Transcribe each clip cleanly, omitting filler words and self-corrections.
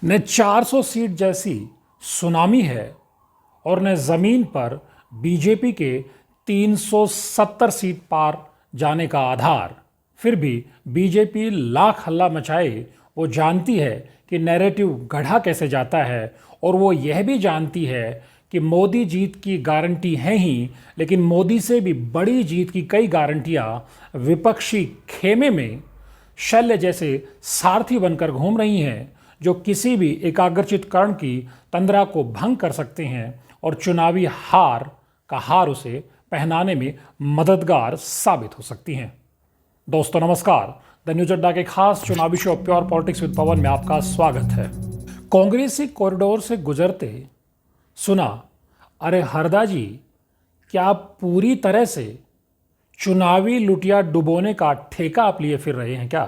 न 400 सीट जैसी सुनामी है और न जमीन पर बीजेपी के 370 सीट पार जाने का आधार। फिर भी बीजेपी लाख हल्ला मचाए, वो जानती है कि नैरेटिव गढ़ा कैसे जाता है, और वो यह भी जानती है कि मोदी जीत की गारंटी है ही, लेकिन मोदी से भी बड़ी जीत की कई गारंटियां विपक्षी खेमे में शल्य जैसे सारथी बनकर घूम रही हैं, जो किसी भी एकाग्रचित कर्ण की तंद्रा को भंग कर सकते हैं और चुनावी हार का हार उसे पहनाने में मददगार साबित हो सकती हैं। दोस्तों नमस्कार, द न्यूज अड्डा के खास चुनावी शो प्योर पॉलिटिक्स विद पवन में आपका स्वागत है। कांग्रेसी कॉरिडोर से गुजरते सुना, अरे हरदा जी, क्या आप पूरी तरह से चुनावी लुटिया डुबोने का ठेका आप लिए फिर रहे हैं क्या?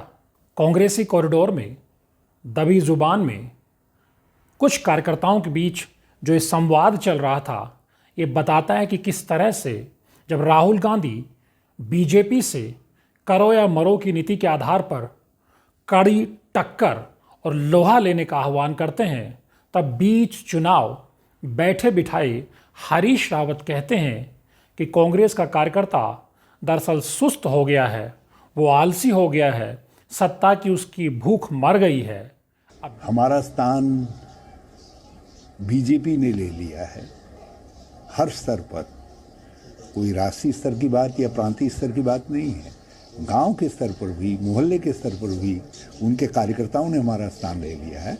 कांग्रेसी कॉरिडोर में दबी जुबान में कुछ कार्यकर्ताओं के बीच जो ये संवाद चल रहा था, ये बताता है कि किस तरह से जब राहुल गांधी बीजेपी से करो या मरो की नीति के आधार पर कड़ी टक्कर और लोहा लेने का आह्वान करते हैं, तब बीच चुनाव बैठे बिठाए हरीश रावत कहते हैं कि कांग्रेस का कार्यकर्ता दरअसल सुस्त हो गया है, वो आलसी हो गया है, सत्ता की उसकी भूख मर गई है। हमारा स्थान बीजेपी ने ले लिया है। हर स्तर पर, कोई राष्ट्रीय स्तर की बात या प्रांतीय स्तर की बात नहीं है, गांव के स्तर पर भी, मोहल्ले के स्तर पर भी उनके कार्यकर्ताओं ने हमारा स्थान ले लिया है।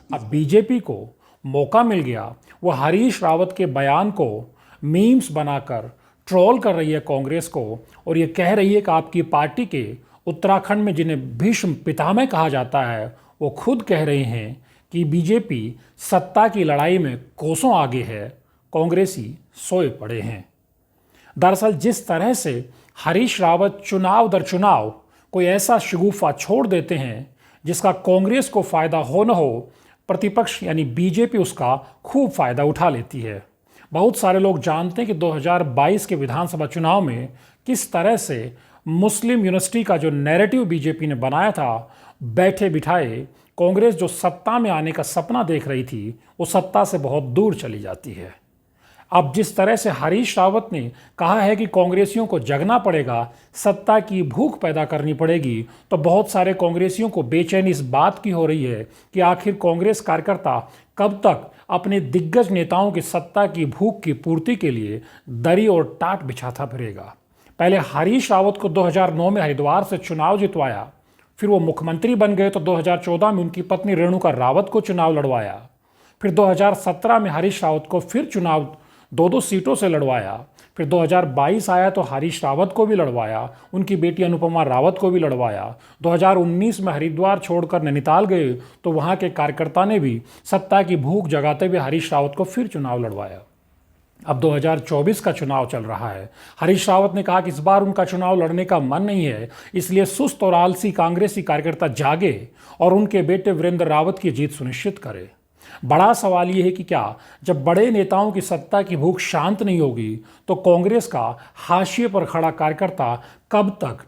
अब बीजेपी को मौका मिल गया, वो हरीश रावत के बयान को मीम्स बनाकर ट्रोल कर रही है कांग्रेस को, और ये कह रही है कि आपकी पार्टी के उत्तराखंड में जिन्हें भीष्म पितामह कहा जाता है, वो खुद कह रहे हैं कि बीजेपी सत्ता की लड़ाई में कोसों आगे है, कांग्रेसी सोए पड़े हैं। दरअसल जिस तरह से हरीश रावत चुनाव दर चुनाव कोई ऐसा शगुफा छोड़ देते हैं जिसका कांग्रेस को फायदा हो न हो, प्रतिपक्ष यानी बीजेपी उसका खूब फायदा उठा लेती है। बहुत सारे लोग जानते हैं कि 2022 के विधानसभा चुनाव में किस तरह से मुस्लिम यूनिवर्सिटी का जो नैरेटिव बीजेपी ने बनाया था, बैठे बिठाए कांग्रेस जो सत्ता में आने का सपना देख रही थी, वो सत्ता से बहुत दूर चली जाती है। अब जिस तरह से हरीश रावत ने कहा है कि कांग्रेसियों को जगना पड़ेगा, सत्ता की भूख पैदा करनी पड़ेगी, तो बहुत सारे कांग्रेसियों को बेचैनी इस बात की हो रही है कि आखिर कांग्रेस कार्यकर्ता कब तक अपने दिग्गज नेताओं की सत्ता की भूख की पूर्ति के लिए दरी और टाट बिछाता फिरेगा। पहले हरीश रावत को 2009 में हरिद्वार से चुनाव जितवाया, फिर वो मुख्यमंत्री बन गए तो 2014 में उनकी पत्नी रेणुका रावत को चुनाव लड़वाया, फिर 2017 में हरीश रावत को फिर चुनाव दो सीटों से लड़वाया, फिर 2022 आया तो हरीश रावत को भी लड़वाया, उनकी बेटी अनुपमा रावत को भी लड़वाया। 2019 में हरिद्वार छोड़कर नैनीताल गए तो वहां के कार्यकर्ता ने भी सत्ता की भूख जगाते हुए हरीश रावत को फिर चुनाव लड़वाया। अब 2024 का चुनाव चल रहा है। हरीश रावत ने कहा कि इस बार उनका चुनाव लड़ने का मन नहीं है, इसलिए सुस्त और आलसी कांग्रेसी कार्यकर्ता जागे और उनके बेटे वीरेंद्र रावत की जीत सुनिश्चित करे। बड़ा सवाल यह है कि क्या जब बड़े नेताओं की सत्ता की भूख शांत नहीं होगी, तो कांग्रेस का हाशिए पर खड़ा कार्यकर्ता कब तक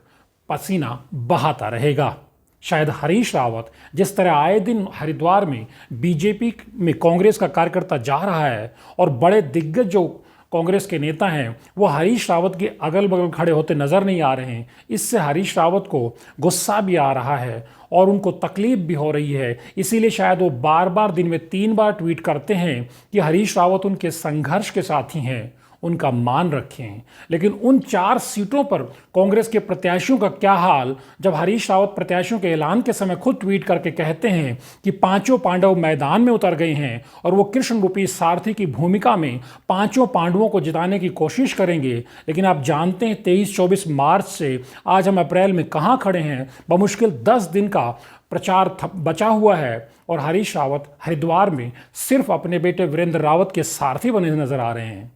पसीना बहाता रहेगा? शायद हरीश रावत जिस तरह आए दिन हरिद्वार में बीजेपी में कांग्रेस का कार्यकर्ता जा रहा है, और बड़े दिग्गज जो कांग्रेस के नेता हैं वो हरीश रावत के अगल बगल खड़े होते नजर नहीं आ रहे हैं, इससे हरीश रावत को गुस्सा भी आ रहा है और उनको तकलीफ भी हो रही है। इसीलिए शायद वो बार बार दिन में 3 बार ट्वीट करते हैं कि हरीश रावत उनके संघर्ष के साथी हैं, उनका मान रखें। लेकिन उन 4 सीटों पर कांग्रेस के प्रत्याशियों का क्या हाल, जब हरीश रावत प्रत्याशियों के ऐलान के समय खुद ट्वीट करके कहते हैं कि 5 पांडव मैदान में उतर गए हैं और वो कृष्ण रूपी सारथी की भूमिका में 5 पांडवों को जिताने की कोशिश करेंगे। लेकिन आप जानते हैं 23-24 मार्च से आज हम अप्रैल में कहाँ खड़े हैं? बमुश्किल 10 दिन का प्रचार बचा हुआ है और हरीश रावत हरिद्वार में सिर्फ अपने बेटे वीरेंद्र रावत के सारथी बने नजर आ रहे हैं।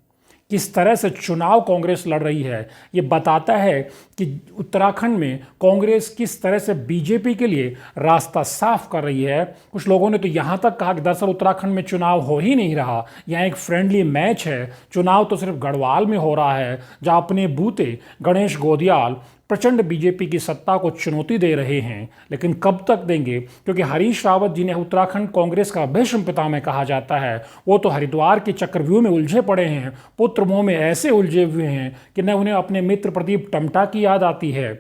किस तरह से चुनाव कांग्रेस लड़ रही है, ये बताता है कि उत्तराखंड में कांग्रेस किस तरह से बीजेपी के लिए रास्ता साफ कर रही है। कुछ लोगों ने तो यहाँ तक कहा कि दरअसल उत्तराखंड में चुनाव हो ही नहीं रहा, यहाँ एक फ्रेंडली मैच है, चुनाव तो सिर्फ गढ़वाल में हो रहा है, जहाँ अपने बूते गणेश गोदियाल प्रचंड बीजेपी की सत्ता को चुनौती दे रहे हैं, लेकिन कब तक देंगे? क्योंकि हरीश रावत, जिन्हें उत्तराखंड कांग्रेस का भीष्म पितामह कहा जाता है, वो तो हरिद्वार के चक्रव्यूह में उलझे पड़े हैं, पुत्र मोह में ऐसे उलझे हुए हैं कि न उन्हें अपने मित्र प्रदीप टमटा की याद आती है,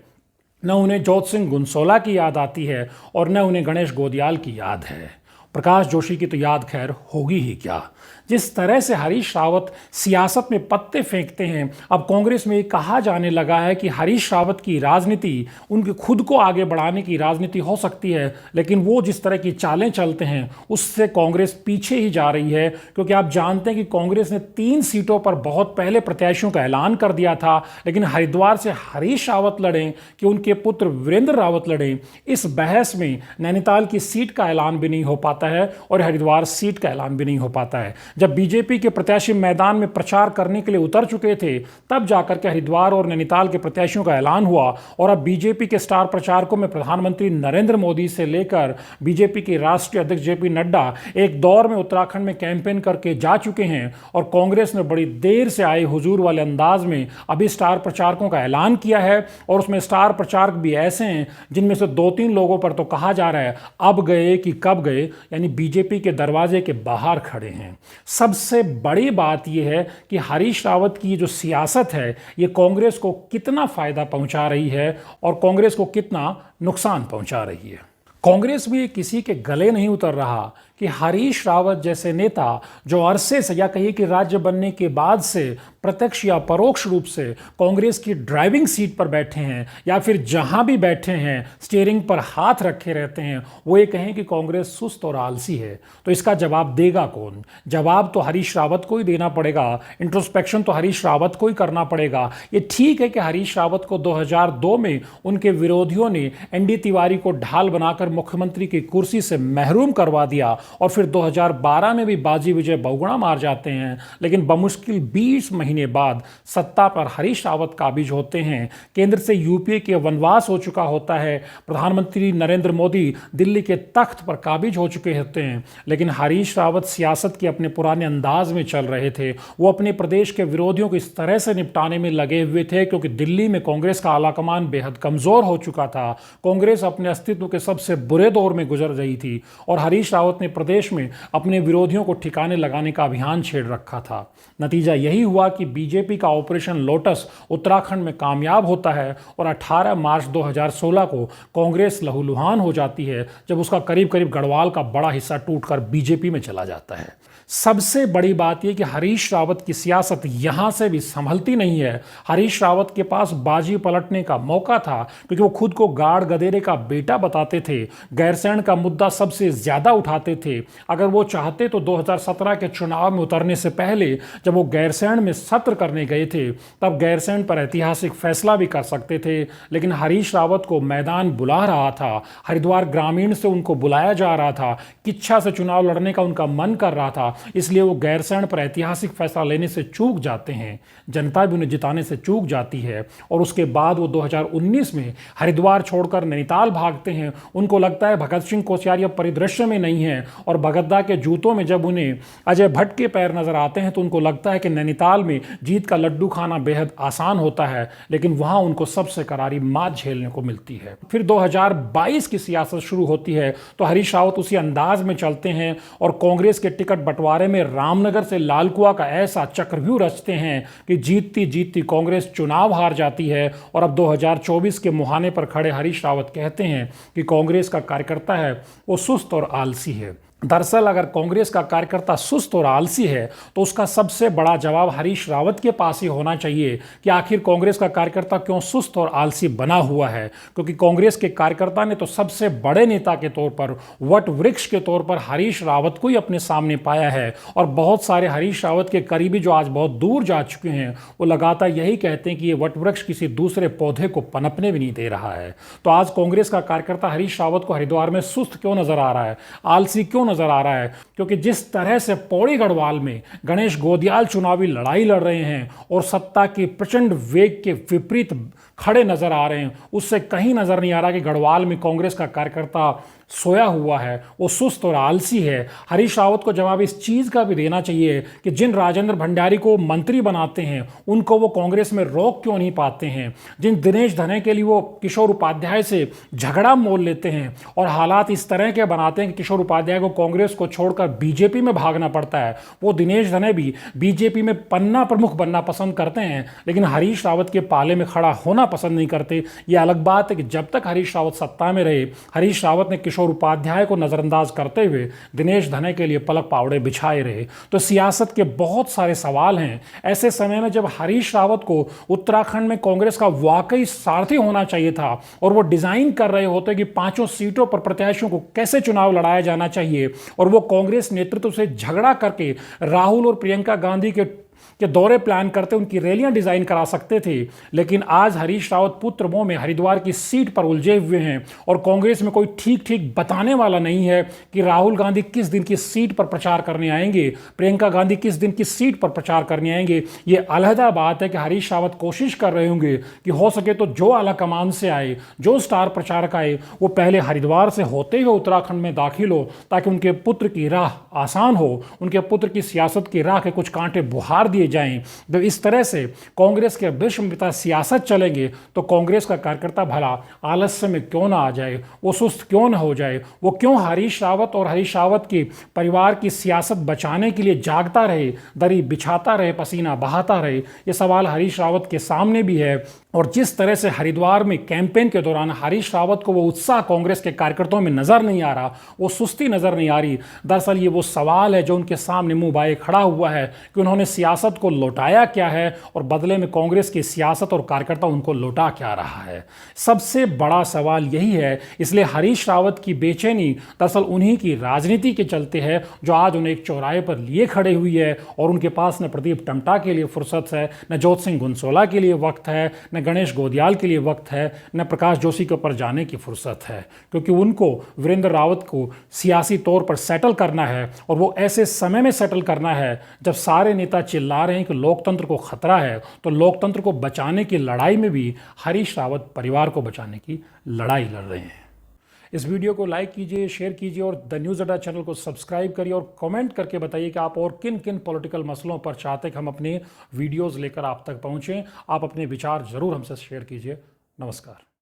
न उन्हें जोत सिंह गुनसोला की याद आती है, और न उन्हें गणेश गोदियाल की याद है। प्रकाश जोशी की तो याद खैर होगी ही क्या। जिस तरह से हरीश रावत सियासत में पत्ते फेंकते हैं, अब कांग्रेस में ये कहा जाने लगा है कि हरीश रावत की राजनीति उनके खुद को आगे बढ़ाने की राजनीति हो सकती है, लेकिन वो जिस तरह की चालें चलते हैं उससे कांग्रेस पीछे ही जा रही है। क्योंकि आप जानते हैं कि कांग्रेस ने 3 सीटों पर बहुत पहले प्रत्याशियों का ऐलान कर दिया था, लेकिन हरिद्वार से हरीश रावत लड़ें कि उनके पुत्र वीरेंद्र रावत लड़ें, इस बहस में नैनीताल की सीट का ऐलान भी नहीं हो पाता है और हरिद्वार सीट का ऐलान भी नहीं हो पाता है। जब बीजेपी के प्रत्याशी मैदान में प्रचार करने के लिए उतर चुके थे, तब जाकर के हरिद्वार और नैनीताल के प्रत्याशियों का ऐलान हुआ, और अब बीजेपी के स्टार प्रचारकों में प्रधानमंत्री नरेंद्र मोदी से लेकर बीजेपी के राष्ट्रीय अध्यक्ष जेपी नड्डा एक दौर में उत्तराखंड में कैंपेन करके जा चुके हैं, और कांग्रेस ने बड़ी देर से आए हुजूर वाले अंदाज में अभी स्टार प्रचारकों का ऐलान किया है। और उसमें स्टार प्रचारक भी ऐसे हैं जिनमें से 2-3 लोगों पर तो कहा जा रहा है अब गए कि कब गए, यानी बीजेपी के दरवाजे के बाहर खड़े हैं। सबसे बड़ी बात यह है कि हरीश रावत की जो सियासत है ये कांग्रेस को कितना फायदा पहुंचा रही है और कांग्रेस को कितना नुकसान पहुंचा रही है। कांग्रेस भी किसी के गले नहीं उतर रहा कि हरीश रावत जैसे नेता जो अरसे से, या कहिए कि राज्य बनने के बाद से प्रत्यक्ष या परोक्ष रूप से कांग्रेस की ड्राइविंग सीट पर बैठे हैं, या फिर जहां भी बैठे हैं स्टीयरिंग पर हाथ रखे रहते हैं, वो ये कहें कि कांग्रेस सुस्त और आलसी है। तो इसका जवाब देगा कौन? जवाब तो हरीश रावत को ही देना पड़ेगा, इंट्रोस्पेक्शन तो हरीश रावत को ही करना पड़ेगा। ये ठीक है कि हरीश रावत को 2002 में उनके विरोधियों ने एनडी तिवारी को ढाल बनाकर मुख्यमंत्री की कुर्सी से महरूम करवा दिया, और फिर 2012 में भी बाजी विजय बहुगुणा मार जाते हैं, लेकिन बमुश्किल 20 महीने बाद सत्ता पर हरीश रावत काबिज होते हैं। केंद्र से यूपीए के वनवास हो चुका होता है, प्रधानमंत्री नरेंद्र मोदी दिल्ली के तख्त पर काबिज हो चुके होते हैं, लेकिन हरीश रावत सियासत के अपने पुराने अंदाज में चल रहे थे। वो अपने प्रदेश के विरोधियों को इस तरह से निपटाने में लगे हुए थे, क्योंकि दिल्ली में कांग्रेस का आलाकमान बेहद कमजोर हो चुका था। कांग्रेस अपने अस्तित्व के सबसे बुरे दौर में गुजर रही थी, और हरीश रावत ने प्रदेश में अपने विरोधियों को ठिकाने लगाने का अभियान छेड़ रखा था। नतीजा यही हुआ कि बीजेपी का ऑपरेशन लोटस उत्तराखंड में कामयाब होता है, और 18 मार्च 2016 को कांग्रेस लहूलुहान हो जाती है, जब उसका करीब करीब गढ़वाल का बड़ा हिस्सा टूटकर बीजेपी में चला जाता है। सबसे बड़ी बात यह कि हरीश रावत की सियासत यहां से भी संभलती नहीं है। हरीश रावत के पास बाजी पलटने का मौका था, क्योंकि वो खुद को गाड़ गदेरे का बेटा बताते थे, गैरसैंण का मुद्दा सबसे ज्यादा उठाते थे। अगर वो चाहते तो 2017 के चुनाव में उतरने से पहले, जब वो गैरसैंण में सत्र करने गए थे, तब गैरसैंण पर ऐतिहासिक फैसला भी कर सकते थे, लेकिन हरीश रावत को मैदान बुला रहा था, हरिद्वार ग्रामीण से उनको बुलाया जा रहा था, किच्छा से चुनाव लड़ने का उनका मन कर रहा था, इसलिए वो गैरसैंण पर ऐतिहासिक फैसला लेने से चूक जाते हैं। जनता भी उन्हें जिताने से चूक जाती है, और उसके बाद वो 2019 में हरिद्वार छोड़कर नैनीताल भागते हैं। उनको लगता है भगत सिंह कोश्यारी अब परिदृश्य में नहीं है, और भगतदा के जूतों में जब उन्हें अजय भट्ट के पैर नजर आते हैं तो उनको लगता है कि नैनीताल में जीत का लड्डू खाना बेहद आसान होता है, लेकिन वहां उनको सबसे करारी मात झेलने को मिलती है। फिर 2022 की सियासत शुरू होती है, तो हरीश रावत उसी अंदाज में चलते हैं और कांग्रेस के टिकट बंटवारे में रामनगर से लालकुआ का ऐसा चक्रव्यूह रचते हैं कि जीतती जीतती कांग्रेस चुनाव हार जाती है। और अब 2024 के मुहाने पर खड़े हरीश रावत कहते हैं कि कांग्रेस का कार्यकर्ता है वो सुस्त और आलसी है। दरअसल अगर कांग्रेस का कार्यकर्ता सुस्त और आलसी है तो उसका सबसे बड़ा जवाब हरीश रावत के पास ही होना चाहिए कि आखिर कांग्रेस का कार्यकर्ता क्यों सुस्त और आलसी बना हुआ है। क्योंकि कांग्रेस के कार्यकर्ता ने तो सबसे बड़े नेता के तौर पर, वट वृक्ष के तौर पर हरीश रावत को ही अपने सामने पाया है, और बहुत सारे हरीश रावत के करीबी जो आज बहुत दूर जा चुके हैं वो लगातार यही कहते हैं कि ये वट वृक्ष किसी दूसरे पौधे को पनपने भी नहीं दे रहा है। तो आज कांग्रेस का कार्यकर्ता हरीश रावत को हरिद्वार में सुस्त क्यों नजर आ रहा है, आलसी क्यों नजर आ रहा है? क्योंकि जिस तरह से पौड़ी गढ़वाल में गणेश गोदियाल चुनावी लड़ाई लड़ रहे हैं और सत्ता की प्रचंड वेग के विपरीत खड़े नजर आ रहे हैं, उससे कहीं नजर नहीं आ रहा कि गढ़वाल में कांग्रेस का कार्यकर्ता सोया हुआ है, वो सुस्त और आलसी है। हरीश रावत को जवाब इस चीज़ का भी देना चाहिए कि जिन राजेंद्र भंडारी को मंत्री बनाते हैं उनको वो कांग्रेस में रोक क्यों नहीं पाते हैं। जिन दिनेश धने के लिए वो किशोर उपाध्याय से झगड़ा मोल लेते हैं और हालात इस तरह के बनाते हैं कि किशोर उपाध्याय को कांग्रेस को छोड़कर बीजेपी में भागना पड़ता है। वो दिनेश धने भी बीजेपी में पन्ना प्रमुख बनना पसंद करते हैं, लेकिन हरीश रावत के पाले में खड़ा होना पसंद नहीं करते। ये अलग बात है कि जब तक हरीश रावत सत्ता में रहे, हरीश रावत ने किशोर उपाध्याय को नजरअंदाज करते हुए दिनेश धने के लिए पलक पावड़े बिछाए रहे। तो सियासत के बहुत सारे सवाल हैं। ऐसे समय में जब हरीश रावत को उत्तराखंड में कांग्रेस का वाकई सारथी होना चाहिए था और वो डिजाइन कर रहे होते कि 5 सीटों पर प्रत्याशियों को कैसे चुनाव लड़ाया जाना चाहिए, और वो कांग्रेस नेतृत्व से झगड़ा करके राहुल और प्रियंका गांधी के दौरे प्लान करते, उनकी रैलियां डिजाइन करा सकते थे। लेकिन आज हरीश रावत पुत्र मोह में हरिद्वार की सीट पर उलझे हुए हैं और कांग्रेस में कोई ठीक ठीक बताने वाला नहीं है कि राहुल गांधी किस दिन की सीट पर प्रचार करने आएंगे, प्रियंका गांधी किस दिन की सीट पर प्रचार करने आएंगे। ये अलहदा बात है कि हरीश रावत कोशिश कर रहे होंगे कि हो सके तो जो आला कमान से आए, जो स्टार प्रचारक आए, वो पहले हरिद्वार से होते हुए उत्तराखंड में दाखिल हो, ताकि उनके पुत्र की राह आसान हो, उनके पुत्र की सियासत की राह के कुछ कांटे बुहार दिए जाएं। जब इस तरह से कांग्रेस के भीष्म पिता सियासत चलेंगे तो कांग्रेस का कार्यकर्ता भला आलस्य में क्यों ना आ जाए, वो सुस्त क्यों ना हो जाए, वो क्यों हरीश रावत और हरीश रावत के परिवार की सियासत बचाने के लिए जागता रहे, दरी बिछाता रहे, पसीना बहाता रहे। ये सवाल हरीश रावत के सामने भी है। और जिस तरह से हरिद्वार में कैंपेन के दौरान हरीश रावत को वो उत्साह कांग्रेस के कार्यकर्ताओं में नजर नहीं आ रहा, वो सुस्ती नजर नहीं आ रही, दरअसल ये वो सवाल है जो उनके सामने मुंह बाए खड़ा हुआ है कि उन्होंने सियासत को लौटाया क्या है और बदले में कांग्रेस की सियासत और कार्यकर्ता उनको लौटा क्या रहा है। सबसे बड़ा सवाल यही है। इसलिए हरीश रावत की बेचैनी दरअसल उन्हीं की राजनीति के चलते है, जो आज उन्हें एक चौराहे पर लिए खड़े हुई है और उनके पास न प्रदीप टमटा के लिए फुर्सत है, न जोत सिंह गुनसोला के लिए वक्त है, न गणेश गोदियाल के लिए वक्त है, न प्रकाश जोशी के ऊपर जाने की फुर्सत है, क्योंकि उनको वीरेंद्र रावत को सियासी तौर पर सेटल करना है। और वो ऐसे समय में सेटल करना है जब सारे नेता चिल्ला रहे हैं कि लोकतंत्र को खतरा है। तो लोकतंत्र को बचाने की लड़ाई में भी हरीश रावत परिवार को बचाने की लड़ाई लड़ रहे हैं। इस वीडियो को लाइक कीजिए, शेयर कीजिए और द न्यूज़ अड्डा चैनल को सब्सक्राइब करिए और कमेंट करके बताइए कि आप और किन किन पॉलिटिकल मसलों पर चाहते हैं कि हम अपने वीडियोस लेकर आप तक पहुंचें। आप अपने विचार जरूर हमसे शेयर कीजिए। नमस्कार।